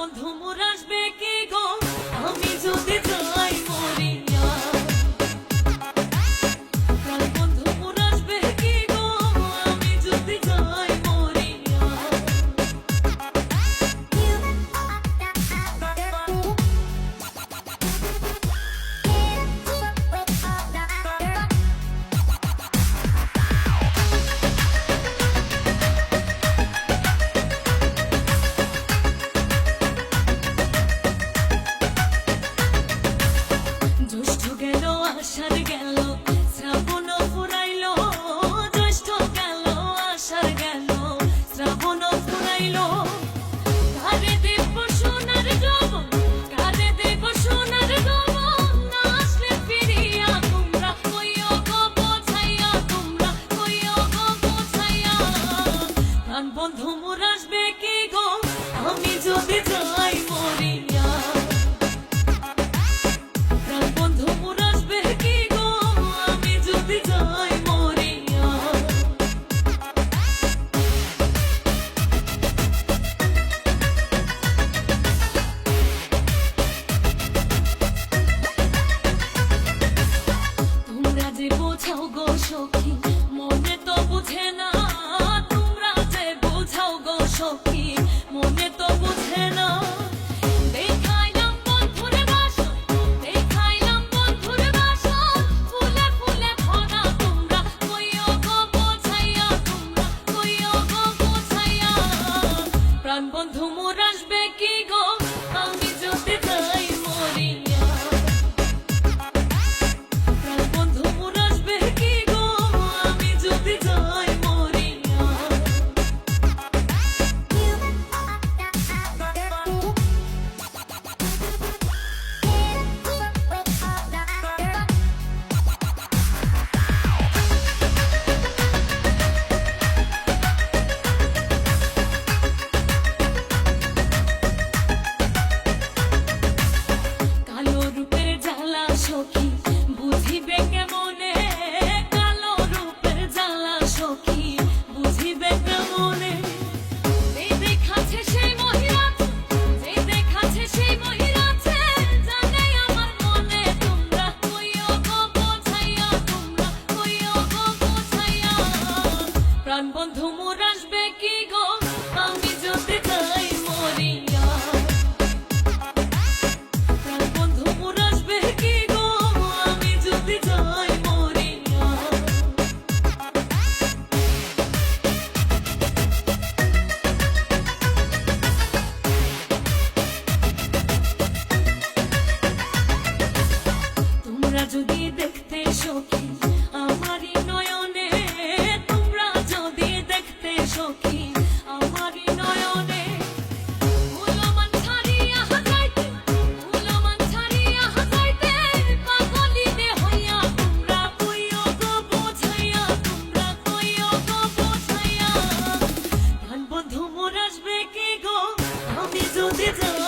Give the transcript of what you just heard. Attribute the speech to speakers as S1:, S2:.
S1: বন্ধু মোর আসবে কি গো আমি যদি যাই মরিয়া। প্রাণ বন্ধু মোর আসবে কি গো আমি যদি যাই মরিয়া। জ্যৈষ্ঠ গেল আষাঢ় গেল শ্রাবণ ফুরাইল, জ্যৈষ্ঠ গেল আষাঢ় গেল শ্রাবণ ফুরাইল। কারে দেব সোনার যৌবন, কারে দেব সোনার যৌবন, না আসলে ফিরিয়া তোমরা কইও গো বোঝাইয়া, তোমরা কইও গো বোঝাইয়া। প্রাণ বন্ধু মোর আসবে কি গো আমি যদি যাই মরিয়া। প্রাণ বন্ধু মোর আসবে কি গো আমি যদি যাই মরিয়া। তোমরা যে বোঝাও গো সখী মনে তো বুঝে না, তোমরা যে বোঝাও গো সখী মনে তো বুঝে না। দেখাইলাম বন্ধুর বাসন, দেখাইলাম বন্ধুর বাসন, ফুলে ফুলে ভরা তোমরা কইও গো বোঝাইয়া, তোমরা কইও গো বোঝাইয়া। প্রাণ বন্ধু মোর আসবে কি গো আমি যদি যাই মরিয়া। প্রাণ বন্ধু মোর আসবে কি গো আমি যদি যাই মরিয়া। কালো রূপের জ্বালা সখী বুঝিবে কেমনে, কালো রূপের জ্বালা সখী বুঝিবে কেমনে। যে দেখাচ্ছে সেই মহিলাছে, যে দেখাচ্ছে সেই মহিলাছে, জানে আমার মনে তোমরা কইও গো বোঝাইয়া, তোমরা কইও গো বোঝাইয়া। প্রাণ বন্ধু মোর আসবে কি গো আমি যদি যাই মরিয়া। প্রাণ বন্ধু মোর আসবে কি গো আমি যদি যাই মরিয়া। তোমরা যদি দেখতে সখী আমারই নয়নে, তোমরা যদি দেখতে সখী আমারই নয়নে। উলমান ছাড়িয়া যাইতে, উলমান ছাড়িয়া যাইতে, পাগলিনে হইয়া তোমরা কইও গো বোঝাইয়া, তোমরা কইও গো বোঝাইয়া। প্রাণ বন্ধু মোর আসবে কি গো আমি যদি যাই